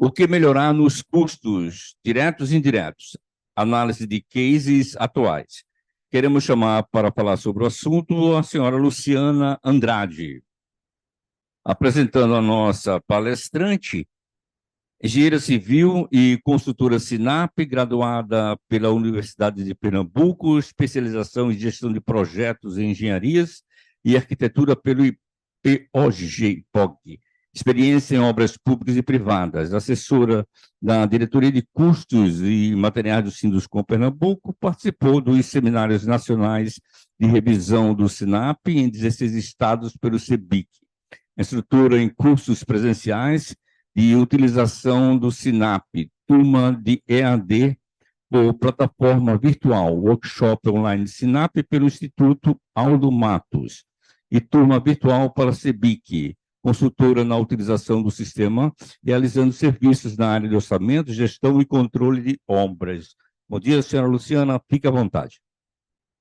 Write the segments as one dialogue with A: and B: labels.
A: O que melhorar nos custos diretos e indiretos? Análise de cases atuais. Queremos chamar para falar sobre o assunto a senhora Luciana Andrade. Apresentando a nossa palestrante, engenheira civil e construtora Sinap, graduada pela Universidade de Pernambuco, especialização em gestão de projetos e engenharias e arquitetura pelo IPOG, experiência em obras públicas e privadas, assessora da Diretoria de Custos e Materiais do Sinduscom Pernambuco, participou dos seminários nacionais de revisão do Sinap em 16 estados pelo CEBIC, instrutora em cursos presenciais de utilização do Sinap, turma de EAD por plataforma virtual, workshop online Sinap pelo Instituto Aldo Matos, e turma virtual para a CEBIC, consultora na utilização do sistema, realizando serviços na área de orçamento, gestão e controle de obras. Bom dia, senhora Luciana, fique à vontade.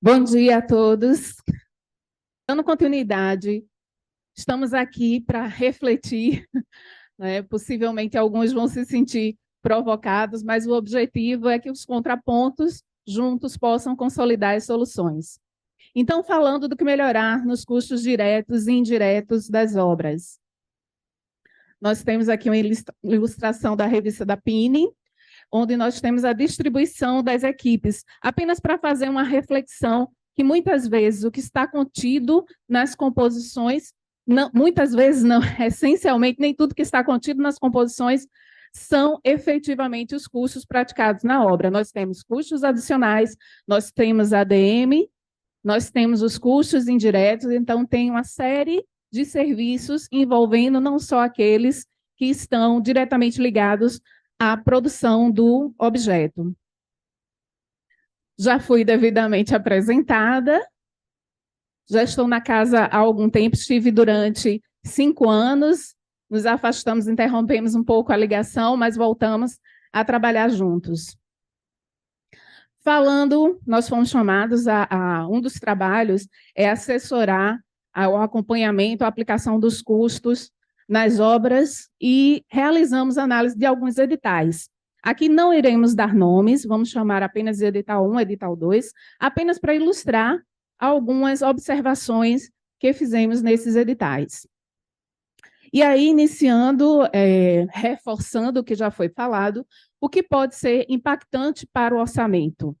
B: Bom dia a todos. Dando continuidade, estamos aqui para refletir, né? Possivelmente alguns vão se sentir provocados, mas o objetivo é que os contrapontos juntos possam consolidar as soluções. Então, falando do que melhorar nos custos diretos e indiretos das obras. Nós temos aqui uma ilustração da revista da PINE, onde nós temos a distribuição das equipes, apenas para fazer uma reflexão que muitas vezes o que está contido nas composições, não, muitas vezes não, essencialmente, nem tudo que está contido nas composições são efetivamente os custos praticados na obra. Nós temos custos adicionais, nós temos ADM, nós temos os custos indiretos, então tem uma série de serviços envolvendo não só aqueles que estão diretamente ligados à produção do objeto. Já fui devidamente apresentada, já estou na casa há algum tempo, estive durante 5 anos, nos afastamos, interrompemos um pouco a ligação, mas voltamos a trabalhar juntos. Falando, nós fomos chamados a um dos trabalhos, é assessorar o acompanhamento, a aplicação dos custos nas obras e realizamos análise de alguns editais. Aqui não iremos dar nomes, vamos chamar apenas de edital 1, edital 2, apenas para ilustrar algumas observações que fizemos nesses editais. E aí, iniciando, reforçando o que já foi falado, o que pode ser impactante para o orçamento.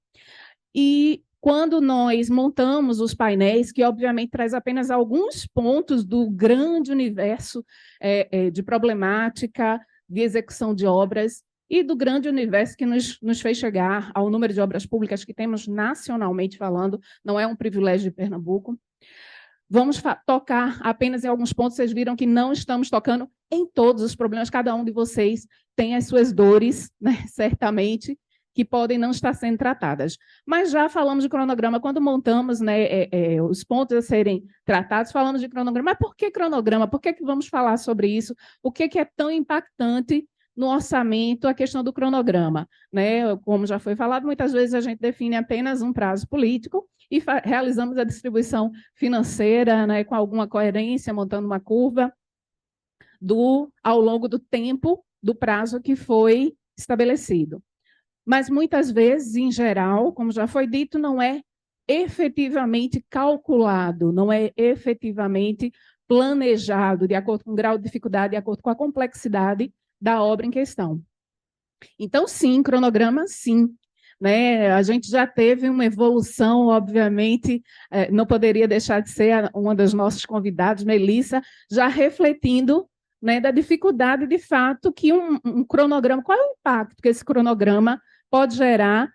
B: E quando nós montamos os painéis, que obviamente traz apenas alguns pontos do grande universo de problemática, de execução de obras, e do grande universo que nos fez chegar ao número de obras públicas que temos nacionalmente falando, não é um privilégio de Pernambuco. Vamos tocar apenas em alguns pontos, vocês viram que não estamos tocando em todos os problemas, cada um de vocês tem as suas dores, né, certamente, que podem não estar sendo tratadas. Mas já falamos de cronograma, quando montamos, né, os pontos a serem tratados, falamos de cronograma. Mas por que cronograma? Por que vamos falar sobre isso? O que é tão impactante no orçamento a questão do cronograma, né? Como já foi falado, muitas vezes a gente define apenas um prazo político e realizamos a distribuição financeira, né, com alguma coerência, montando uma curva ao longo do tempo do prazo que foi estabelecido. Mas muitas vezes, em geral, como já foi dito, não é efetivamente calculado, não é efetivamente planejado, de acordo com o grau de dificuldade, de acordo com a complexidade da obra em questão. Então, sim, cronograma, sim. Né? A gente já teve uma evolução, obviamente, não poderia deixar de ser uma das nossas convidadas, Melissa, já refletindo, né, da dificuldade, de fato, que um cronograma, qual é o impacto que esse cronograma pode gerar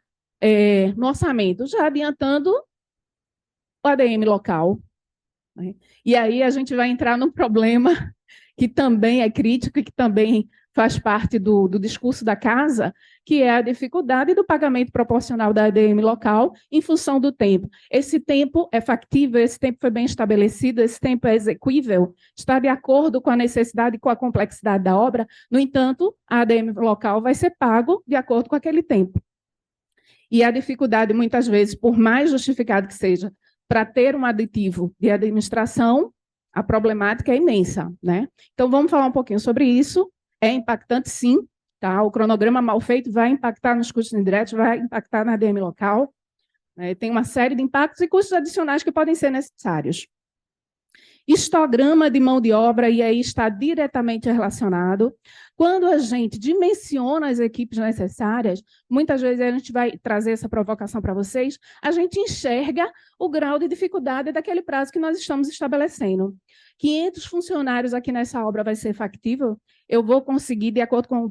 B: no orçamento? Já adiantando o ADM local. Né? E aí a gente vai entrar num problema que também é crítico e que também faz parte do discurso da casa, que é a dificuldade do pagamento proporcional da ADM local em função do tempo. Esse tempo é factível, esse tempo foi bem estabelecido, esse tempo é execuível, está de acordo com a necessidade e com a complexidade da obra, no entanto, a ADM local vai ser pago de acordo com aquele tempo. E a dificuldade, muitas vezes, por mais justificado que seja, para ter um aditivo de administração, a problemática é imensa, né? Então, vamos falar um pouquinho sobre isso. É impactante, sim, Tá? O cronograma mal feito vai impactar nos custos indiretos, vai impactar na ADM local. Tem uma série de impactos e custos adicionais que podem ser necessários. Histograma de mão de obra, e aí está diretamente relacionado. Quando a gente dimensiona as equipes necessárias, muitas vezes a gente vai trazer essa provocação para vocês, a gente enxerga o grau de dificuldade daquele prazo que nós estamos estabelecendo. 500 funcionários aqui nessa obra vai ser factível? Eu vou conseguir, de acordo com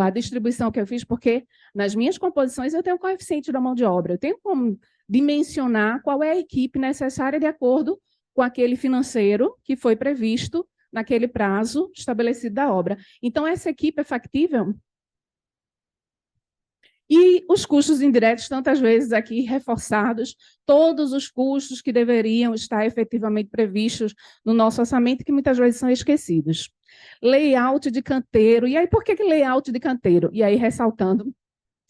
B: a distribuição que eu fiz, porque nas minhas composições eu tenho o coeficiente da mão de obra, eu tenho como dimensionar qual é a equipe necessária de acordo com aquele financeiro que foi previsto naquele prazo estabelecido da obra. Então, essa equipe é factível? E os custos indiretos, tantas vezes aqui reforçados, todos os custos que deveriam estar efetivamente previstos no nosso orçamento, que muitas vezes são esquecidos. Layout de canteiro. E aí, por que layout de canteiro? E aí, ressaltando,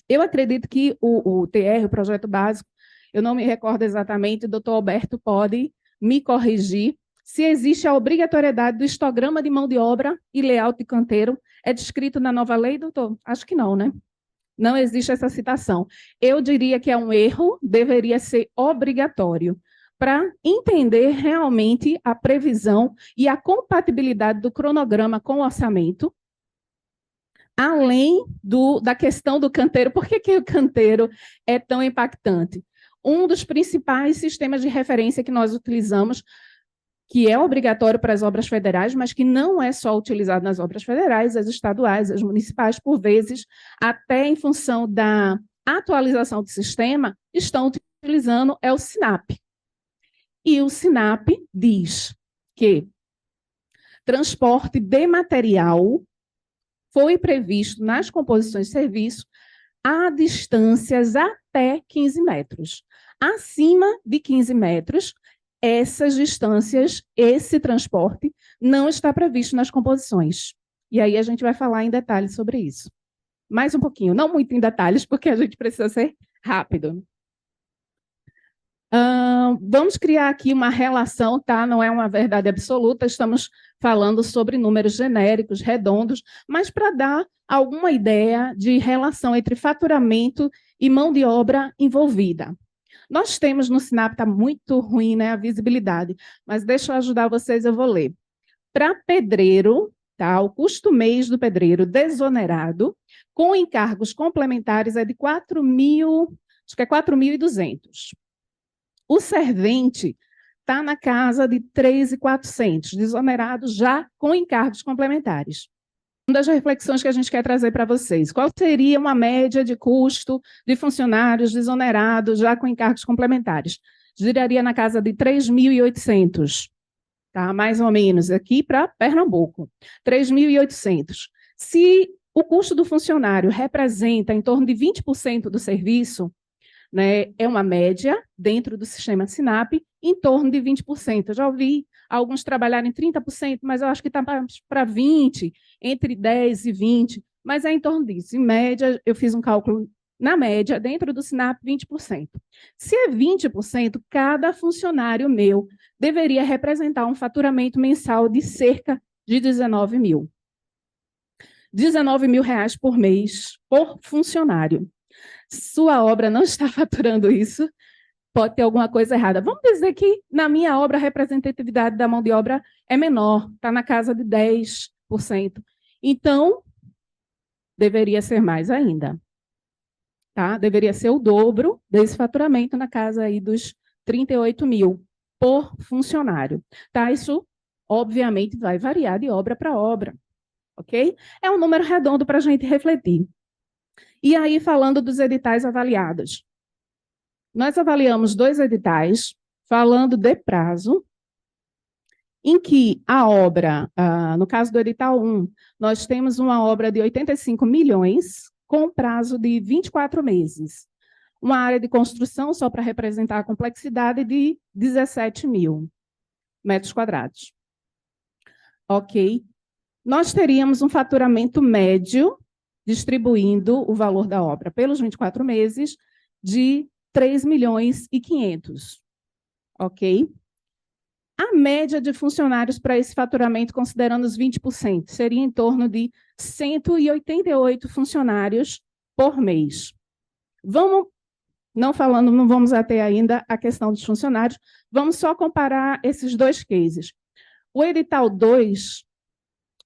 B: eu acredito que o TR, o projeto básico, eu não me recordo exatamente, o doutor Alberto pode me corrigir, se existe a obrigatoriedade do histograma de mão de obra e layout de canteiro. É descrito na nova lei, doutor? Acho que não, né? Não existe essa citação. Eu diria que é um erro, deveria ser obrigatório, para entender realmente a previsão e a compatibilidade do cronograma com o orçamento, além da questão do canteiro. Por que o canteiro é tão impactante? Um dos principais sistemas de referência que nós utilizamos, que é obrigatório para as obras federais, mas que não é só utilizado nas obras federais, as estaduais, as municipais, por vezes, até em função da atualização do sistema, estão utilizando o SINAP. E o SINAP diz que transporte de material foi previsto nas composições de serviço a distâncias até 15 metros. Acima de 15 metros, essas distâncias, esse transporte, não está previsto nas composições. E aí a gente vai falar em detalhes sobre isso. Mais um pouquinho, não muito em detalhes, porque a gente precisa ser rápido. Vamos criar aqui uma relação, tá? Não é uma verdade absoluta, estamos falando sobre números genéricos, redondos, mas para dar alguma ideia de relação entre faturamento e mão de obra envolvida. Nós temos no SINAP, está muito ruim, né, a visibilidade, mas deixa eu ajudar vocês, eu vou ler. Para pedreiro, tá, o custo mês do pedreiro desonerado, com encargos complementares, é de 4.000, acho que é 4.200. O servente está na casa de 3.400, desonerado já com encargos complementares. Uma das reflexões que a gente quer trazer para vocês, qual seria uma média de custo de funcionários desonerados já com encargos complementares? Giraria na casa de 3.800, tá? Mais ou menos, aqui para Pernambuco, 3.800. Se o custo do funcionário representa em torno de 20% do serviço, né, é uma média dentro do sistema SINAP, em torno de 20%. Eu já ouvi alguns trabalharem 30%, mas eu acho que está para 20%, entre 10% e 20%, mas é em torno disso. Em média, eu fiz um cálculo na média, dentro do SINAP, 20%. Se é 20%, cada funcionário meu deveria representar um faturamento mensal de cerca de 19 mil. 19 mil reais por mês, por funcionário. Sua obra não está faturando isso, pode ter alguma coisa errada. Vamos dizer que na minha obra a representatividade da mão de obra é menor, está na casa de 10%. Então, deveria ser mais ainda. Tá? Deveria ser o dobro desse faturamento, na casa aí dos 38 mil por funcionário. Tá? Isso, obviamente, vai variar de obra para obra. Ok? É um número redondo para a gente refletir. E aí, falando dos editais avaliados. Nós avaliamos 2 editais, falando de prazo, em que a obra, no caso do edital 1, nós temos uma obra de 85 milhões, com prazo de 24 meses. Uma área de construção, só para representar a complexidade, de 17 mil metros quadrados. Ok. Nós teríamos um faturamento médio, distribuindo o valor da obra pelos 24 meses, de 3 milhões e 500. Ok? A média de funcionários para esse faturamento, considerando os 20%, seria em torno de 188 funcionários por mês. Não vamos até ainda a questão dos funcionários, vamos só comparar esses dois cases. O edital 2,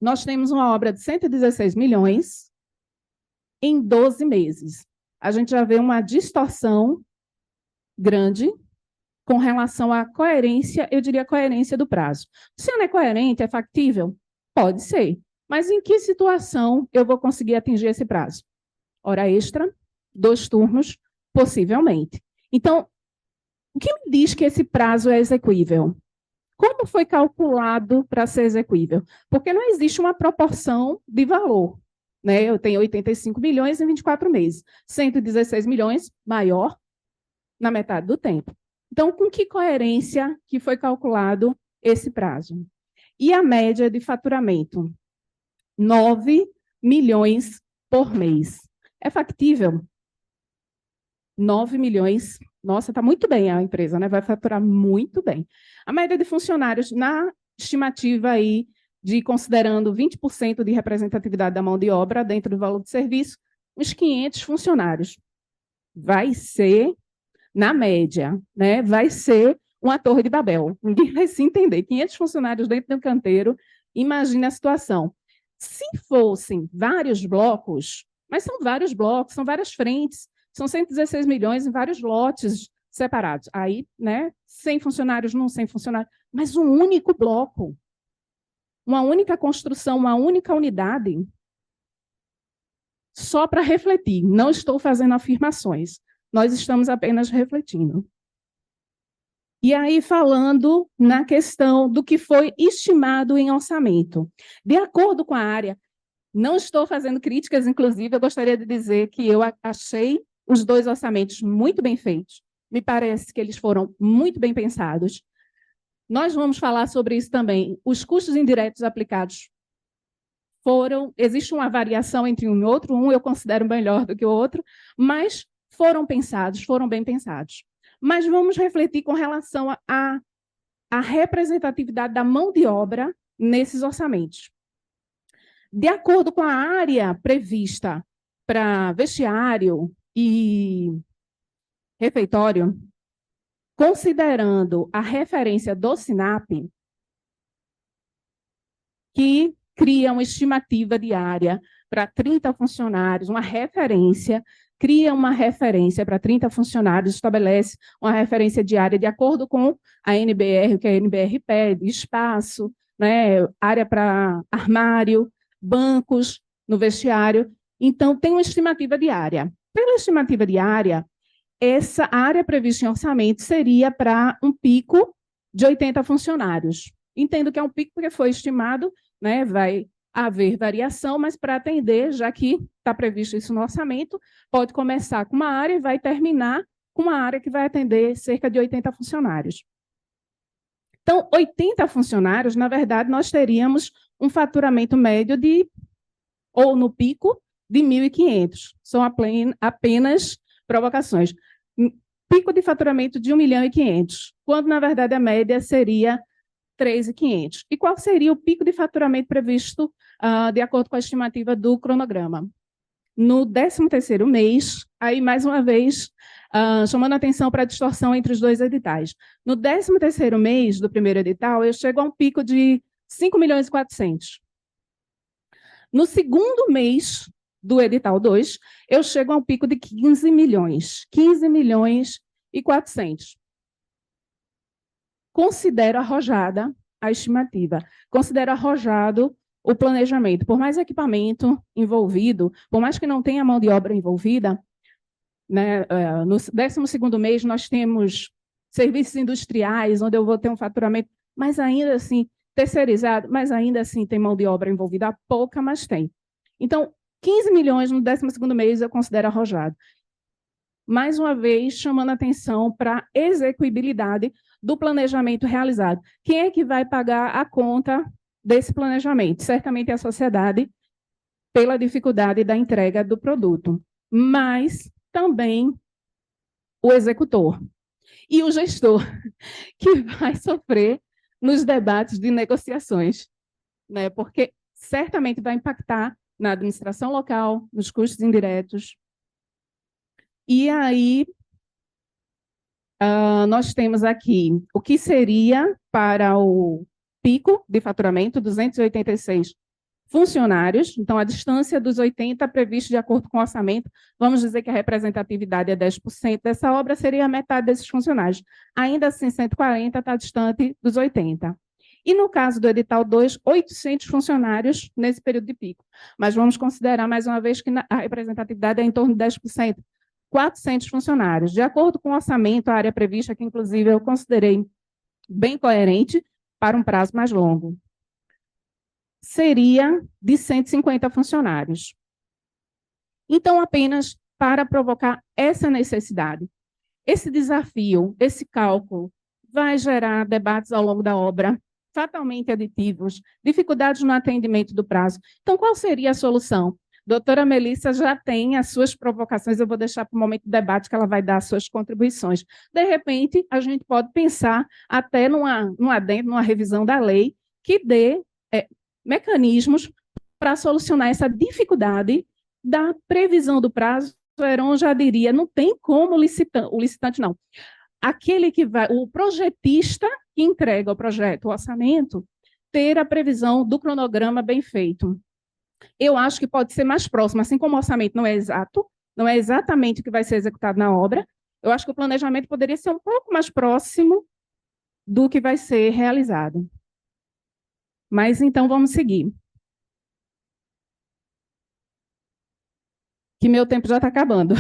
B: nós temos uma obra de 116 milhões em 12 meses. A gente já vê uma distorção grande com relação à coerência, eu diria coerência do prazo. Se não é coerente, é factível? Pode ser. Mas em que situação eu vou conseguir atingir esse prazo? Hora extra, 2 turnos, possivelmente. Então, o que me diz que esse prazo é execuível? Como foi calculado para ser execuível? Porque não existe uma proporção de valor. Né? Eu tenho 85 milhões em 24 meses. 116 milhões, maior, na metade do tempo. Então, com que coerência que foi calculado esse prazo? E a média de faturamento? 9 milhões por mês. É factível? 9 milhões. Nossa, está muito bem a empresa, né? Vai faturar muito bem. A média de funcionários, na estimativa aí, de considerando 20% de representatividade da mão de obra dentro do valor de serviço, uns 500 funcionários. Vai ser, na média, né? Vai ser uma torre de Babel. Ninguém vai se entender. 500 funcionários dentro de um canteiro, imagine a situação. Se fossem vários blocos, mas são vários blocos, são várias frentes, são 116 milhões em vários lotes separados. Aí, né, 100 funcionários num, 100 funcionários, mas um único bloco, uma única construção, uma única unidade. Só para refletir, não estou fazendo afirmações, nós estamos apenas refletindo. E aí, falando na questão do que foi estimado em orçamento. De acordo com a área, não estou fazendo críticas, inclusive, eu gostaria de dizer que eu achei os 2 orçamentos muito bem feitos. Me parece que eles foram muito bem pensados. Nós vamos falar sobre isso também. Os custos indiretos aplicados existe uma variação entre um e outro, um eu considero melhor do que o outro, mas foram pensados, foram bem pensados. Mas vamos refletir com relação à representatividade da mão de obra nesses orçamentos. De acordo com a área prevista para vestiário e refeitório, considerando a referência do SINAP, que cria uma estimativa diária para 30 funcionários, uma referência, cria uma referência para 30 funcionários, estabelece uma referência diária de acordo com a NBR, o que a NBR pede, espaço, né, área para armário, bancos no vestiário. Então, tem uma estimativa diária. Pela estimativa diária, essa área prevista em orçamento seria para um pico de 80 funcionários. Entendo que é um pico porque foi estimado, né, vai haver variação, mas para atender, já que está previsto isso no orçamento, pode começar com uma área e vai terminar com uma área que vai atender cerca de 80 funcionários. Então, 80 funcionários, na verdade, nós teríamos um faturamento médio ou no pico, de 1.500. São apenas provocações. Pico de faturamento de 1.500.000, quando, na verdade, a média seria 3.500. E qual seria o pico de faturamento previsto de acordo com a estimativa do cronograma? No 13º mês, aí, mais uma vez, chamando a atenção para a distorção entre os 2 editais. No 13º mês do primeiro edital, eu chego a um pico de 5.400.000. No segundo mês do edital 2, eu chego a um pico de 15 milhões. 15.400.000. Considero arrojada a estimativa, considero arrojado o planejamento. Por mais equipamento envolvido, por mais que não tenha mão de obra envolvida, né, no 12º mês nós temos serviços industriais, onde eu vou ter um faturamento, mas ainda assim, terceirizado, mas ainda assim tem mão de obra envolvida, pouca, mas tem. Então, 15 milhões no 12º mês eu considero arrojado. Mais uma vez, chamando a atenção para a execuibilidade do planejamento realizado. Quem é que vai pagar a conta desse planejamento? Certamente é a sociedade, pela dificuldade da entrega do produto, mas também o executor e o gestor, que vai sofrer nos debates de negociações, né? Porque certamente vai impactar na administração local, nos custos indiretos. E aí, nós temos aqui o que seria para o pico de faturamento, 286 funcionários, então a distância dos 80 previsto de acordo com o orçamento, vamos dizer que a representatividade é 10% dessa obra, seria a metade desses funcionários. Ainda assim, 140 está distante dos 80. E no caso do edital 2, 800 funcionários nesse período de pico. Mas vamos considerar, mais uma vez, que a representatividade é em torno de 10%. 400 funcionários. De acordo com o orçamento, a área prevista, que inclusive eu considerei bem coerente para um prazo mais longo, seria de 150 funcionários. Então, apenas para provocar essa necessidade. Esse desafio, esse cálculo, vai gerar debates ao longo da obra, fatalmente aditivos, dificuldades no atendimento do prazo. Então, qual seria a solução? Doutora Melissa já tem as suas provocações, eu vou deixar para o momento do debate que ela vai dar as suas contribuições. De repente, a gente pode pensar até num adendo, numa revisão da lei, que dê mecanismos para solucionar essa dificuldade da previsão do prazo. O Heron já diria, não tem como o licitante não. Aquele que vai, o projetista que entrega o projeto, o orçamento, ter a previsão do cronograma bem feito. Eu acho que pode ser mais próximo, assim como o orçamento não é exato, não é exatamente o que vai ser executado na obra, eu acho que o planejamento poderia ser um pouco mais próximo do que vai ser realizado. Mas então vamos seguir. Que meu tempo já está acabando.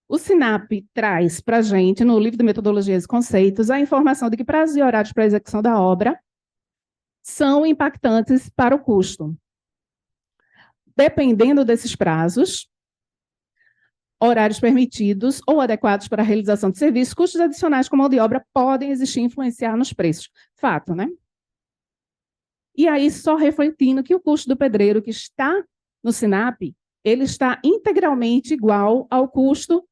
B: O SINAP traz para a gente, no livro de metodologias e conceitos, a informação de que prazos e horários para a execução da obra são impactantes para o custo. Dependendo desses prazos, horários permitidos ou adequados para a realização de serviços, custos adicionais com mão de obra podem existir e influenciar nos preços. Fato, né? E aí, só refletindo que o custo do pedreiro que está no SINAP, ele está integralmente igual ao custo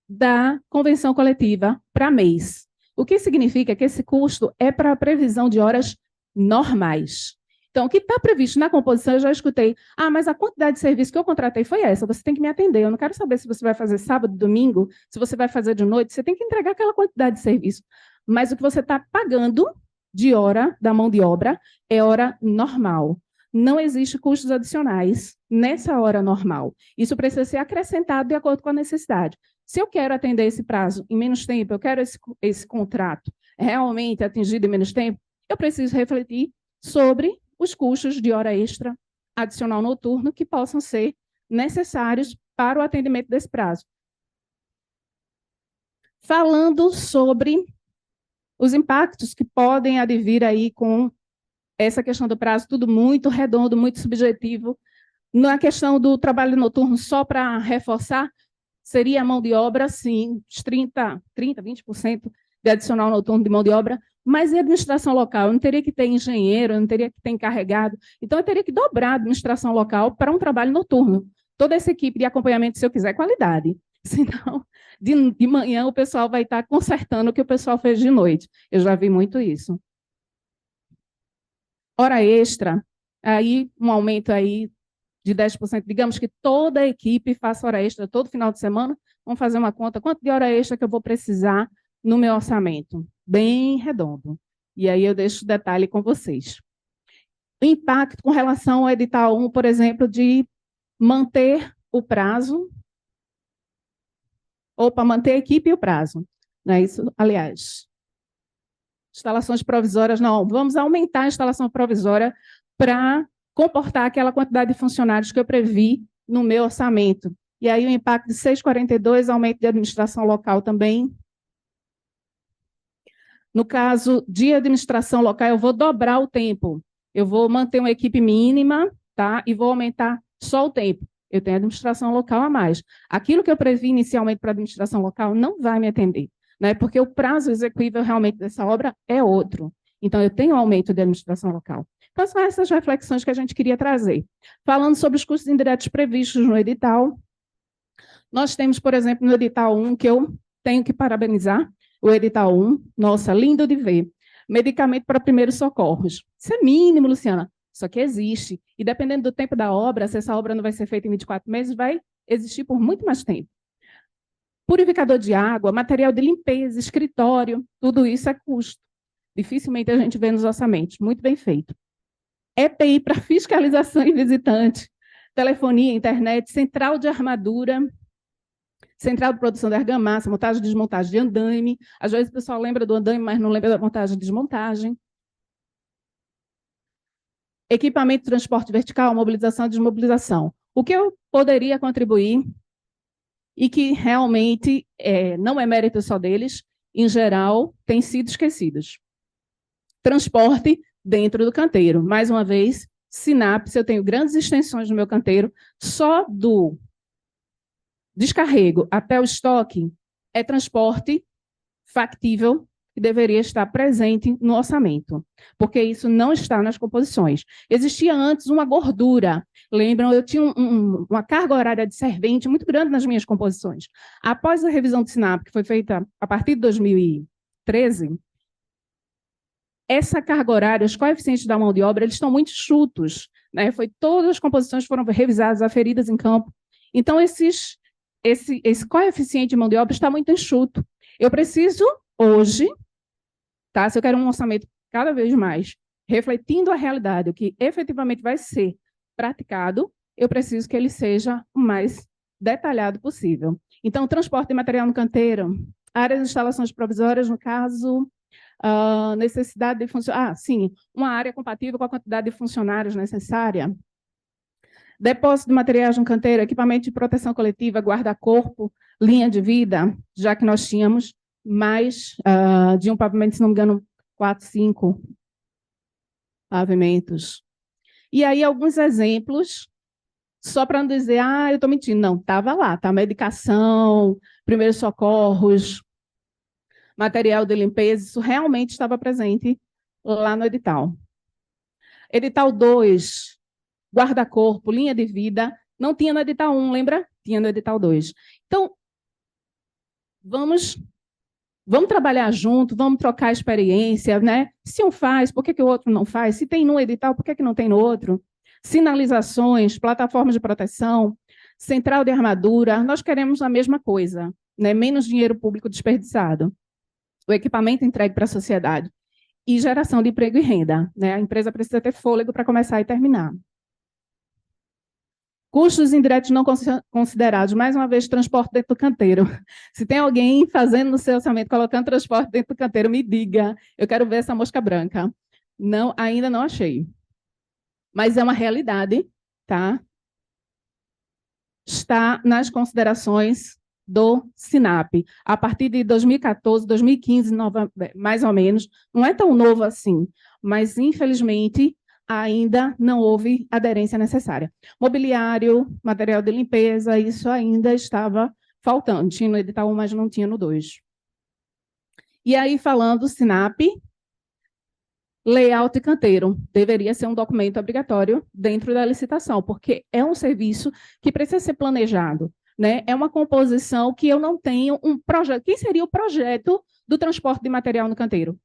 B: da convenção coletiva para mês. O que significa que esse custo é para a previsão de horas normais. Então, o que está previsto na composição, eu já escutei, mas a quantidade de serviço que eu contratei foi essa, você tem que me atender, eu não quero saber se você vai fazer sábado, domingo, se você vai fazer de noite, você tem que entregar aquela quantidade de serviço. Mas o que você está pagando de hora da mão de obra é hora normal. Não existe custos adicionais nessa hora normal. Isso precisa ser acrescentado de acordo com a necessidade. Se eu quero atender esse prazo em menos tempo, eu quero esse contrato realmente atingido em menos tempo, eu preciso refletir sobre os custos de hora extra adicional noturno que possam ser necessários para o atendimento desse prazo. Falando sobre os impactos que podem advir aí com essa questão do prazo, tudo muito redondo, muito subjetivo. Na questão do trabalho noturno, só para reforçar, seria a mão de obra, sim, 20% de adicional noturno de mão de obra, mas e a administração local? Eu não teria que ter engenheiro, eu não teria que ter encarregado, então eu teria que dobrar a administração local para um trabalho noturno. Toda essa equipe de acompanhamento, se eu quiser, qualidade. Senão, de manhã o pessoal vai estar consertando o que o pessoal fez de noite. Eu já vi muito isso. Hora extra, aí um aumento aí de 10%, digamos que toda a equipe faça hora extra todo final de semana, vamos fazer uma conta, quanto de hora extra que eu vou precisar no meu orçamento? Bem redondo. E aí eu deixo o detalhe com vocês. O impacto com relação ao edital 1, por exemplo, de manter o prazo, ou para manter a equipe e o prazo. Não é isso? Aliás, instalações provisórias, não, vamos aumentar a instalação provisória para comportar aquela quantidade de funcionários que eu previ no meu orçamento. E aí o impacto de 6,42, aumento de administração local também. No caso de administração local, eu vou dobrar o tempo. Eu vou manter uma equipe mínima, tá? E vou aumentar só o tempo. Eu tenho administração local a mais. Aquilo que eu previ inicialmente para a administração local não vai me atender, né? Porque o prazo execuível realmente dessa obra é outro. Então, eu tenho aumento de administração local. Então, são essas reflexões que a gente queria trazer. Falando sobre os custos indiretos previstos no edital, nós temos, por exemplo, no edital 1, que eu tenho que parabenizar, O edital 1, nossa, lindo de ver. Medicamento para primeiros socorros. Isso é mínimo, Luciana. Só que existe. E dependendo do tempo da obra, se essa obra não vai ser feita em 24 meses, vai existir por muito mais tempo. Purificador de água, material de limpeza, escritório, tudo isso é custo. Dificilmente a gente vê nos orçamentos. Muito bem feito. EPI para fiscalização e visitante, telefonia, internet, central de armadura, central de produção de argamassa, montagem e desmontagem de andaime. Às vezes o pessoal lembra do andaime, mas não lembra da montagem e desmontagem. Equipamento de transporte vertical, mobilização e desmobilização. O que eu poderia contribuir e que realmente não é mérito só deles, em geral, tem sido esquecidos. Transporte dentro do canteiro. Mais uma vez, Sinapse, eu tenho grandes extensões no meu canteiro, só do descarrego até o estoque é transporte factível que deveria estar presente no orçamento, porque isso não está nas composições. Existia antes uma gordura, lembram? Eu tinha uma carga horária de servente muito grande nas minhas composições. Após a revisão do SINAP, que foi feita a partir de 2013, essa carga horária, os coeficientes da mão de obra, eles estão muito enxutos, né? Todas as composições foram revisadas, aferidas em campo. Então, esse coeficiente de mão de obra está muito enxuto. Eu preciso, hoje, tá? Se eu quero um orçamento cada vez mais refletindo a realidade, o que efetivamente vai ser praticado, eu preciso que ele seja o mais detalhado possível. Então, transporte de material no canteiro, áreas de instalações provisórias, no caso, necessidade de funcionários. Sim, uma área compatível com a quantidade de funcionários necessária. Depósito de materiais no canteiro, equipamento de proteção coletiva, guarda-corpo, linha de vida, já que nós tínhamos mais de um pavimento, se não me engano, 4, 5 pavimentos. E aí, alguns exemplos, só para não dizer, eu estou mentindo. Não, estava lá, tá? Medicação, primeiros socorros, material de limpeza, isso realmente estava presente lá no edital. Edital 2, guarda-corpo, linha de vida, não tinha no edital 1, lembra? Tinha no edital 2. Então, vamos trabalhar junto, vamos trocar experiência, né? Se um faz, por que o outro não faz? Se tem num edital, por que não tem no outro? Sinalizações, plataformas de proteção, central de armadura, nós queremos a mesma coisa, né? Menos dinheiro público desperdiçado. O equipamento entregue para a sociedade e geração de emprego e renda, né? A empresa precisa ter fôlego para começar e terminar. Custos indiretos não considerados, mais uma vez, transporte dentro do canteiro. Se tem alguém fazendo no seu orçamento, colocando transporte dentro do canteiro, me diga, eu quero ver essa mosca branca. Não, ainda não achei. Mas é uma realidade, tá? Está nas considerações do SINAP. A partir de 2014, 2015, mais ou menos, não é tão novo assim, mas, infelizmente, ainda não houve aderência necessária. Mobiliário, material de limpeza, isso ainda estava faltando. Tinha no edital 1, mas não tinha no 2. E aí, falando do SINAP, layout e canteiro. Deveria ser um documento obrigatório dentro da licitação, porque é um serviço que precisa ser planejado, né? É uma composição que eu não tenho um projeto. Quem seria o projeto do transporte de material no canteiro?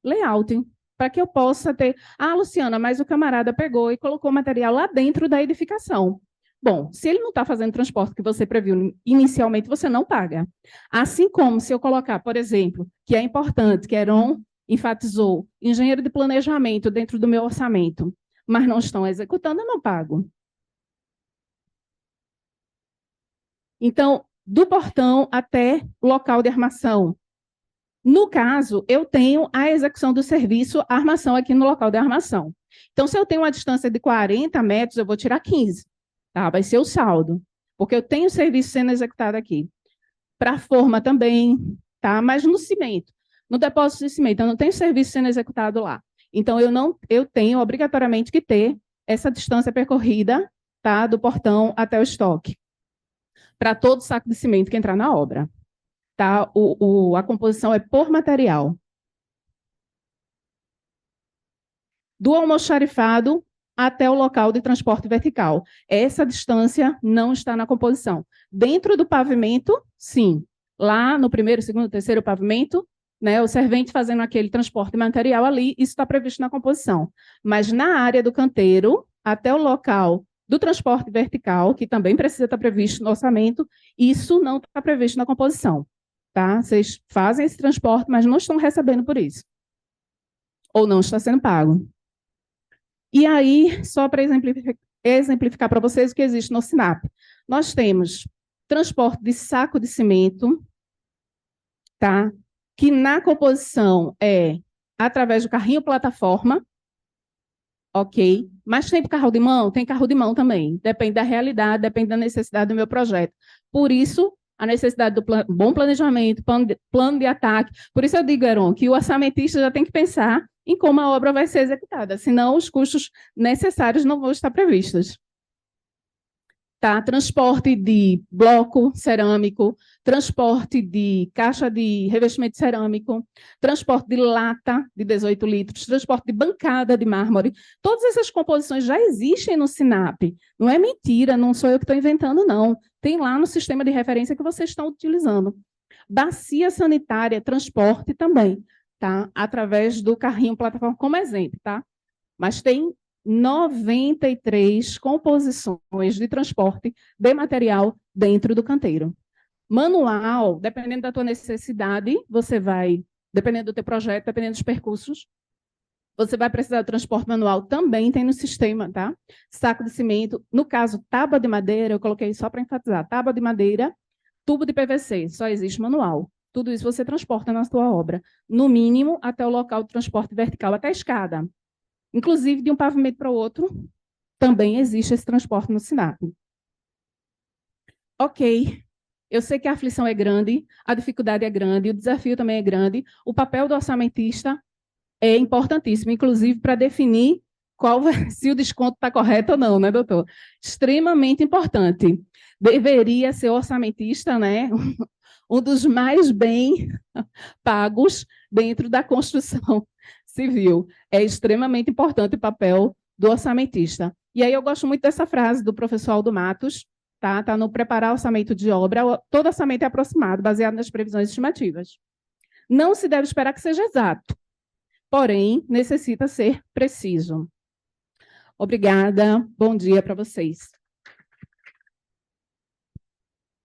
B: Layout. Para que eu possa ter... Luciana, mas o camarada pegou e colocou material lá dentro da edificação. Bom, se ele não está fazendo transporte que você previu inicialmente, você não paga. Assim como se eu colocar, por exemplo, que é importante, que Heron enfatizou, engenheiro de planejamento dentro do meu orçamento, mas não estão executando, eu não pago. Então, do portão até o local de armação. No caso, eu tenho a execução do serviço, a armação aqui no local de armação. Então, se eu tenho uma distância de 40 metros, eu vou tirar 15. Tá? Vai ser o saldo, porque eu tenho o serviço sendo executado aqui. Para a forma também, tá? Mas no cimento, no depósito de cimento, eu não tenho serviço sendo executado lá. Então, eu tenho obrigatoriamente que ter essa distância percorrida, tá? Do portão até o estoque, para todo saco de cimento que entrar na obra. Tá? A composição é por material. Do almoxarifado até o local de transporte vertical. Essa distância não está na composição. Dentro do pavimento, sim. Lá no primeiro, segundo, terceiro pavimento, né, o servente fazendo aquele transporte de material ali, isso está previsto na composição. Mas na área do canteiro, até o local do transporte vertical, que também precisa estar previsto no orçamento, isso não está previsto na composição. Tá? Vocês fazem esse transporte, mas não estão recebendo por isso. Ou não está sendo pago. E aí, só para exemplificar para vocês o que existe no SINAP. Nós temos transporte de saco de cimento, tá? Que na composição é através do carrinho plataforma, ok? Mas tem carro de mão? Tem carro de mão também. Depende da realidade, depende da necessidade do meu projeto. Por isso, a necessidade do bom planejamento, plano de ataque. Por isso eu digo, Heron, que o orçamentista já tem que pensar em como a obra vai ser executada, senão os custos necessários não vão estar previstos. Tá? Transporte de bloco cerâmico, transporte de caixa de revestimento cerâmico, transporte de lata de 18 litros, transporte de bancada de mármore. Todas essas composições já existem no SINAP. Não é mentira, não sou eu que estou inventando, não. Tem lá no sistema de referência que vocês estão utilizando. Bacia sanitária, transporte também, tá? Através do carrinho plataforma, como exemplo, tá? Mas tem 93 composições de transporte de material dentro do canteiro. Manual, dependendo da tua necessidade, você vai, dependendo do teu projeto, dependendo dos percursos, você vai precisar do transporte manual, também tem no sistema, tá? Saco de cimento, no caso, tábua de madeira, eu coloquei só para enfatizar, tábua de madeira, tubo de PVC, só existe manual. Tudo isso você transporta na sua obra, no mínimo até o local de transporte vertical, até a escada. Inclusive, de um pavimento para o outro, também existe esse transporte no SINAP. Ok, eu sei que a aflição é grande, a dificuldade é grande, o desafio também é grande, o papel do orçamentista é importantíssimo, inclusive para definir se o desconto está correto ou não, né, doutor? Extremamente importante. Deveria ser orçamentista, né? Um dos mais bem pagos dentro da construção civil. É extremamente importante o papel do orçamentista. E aí eu gosto muito dessa frase do professor Aldo Matos, tá? Tá no preparar orçamento de obra, todo orçamento é aproximado, baseado nas previsões estimativas. Não se deve esperar que seja exato, porém, necessita ser preciso. Obrigada, bom dia para vocês.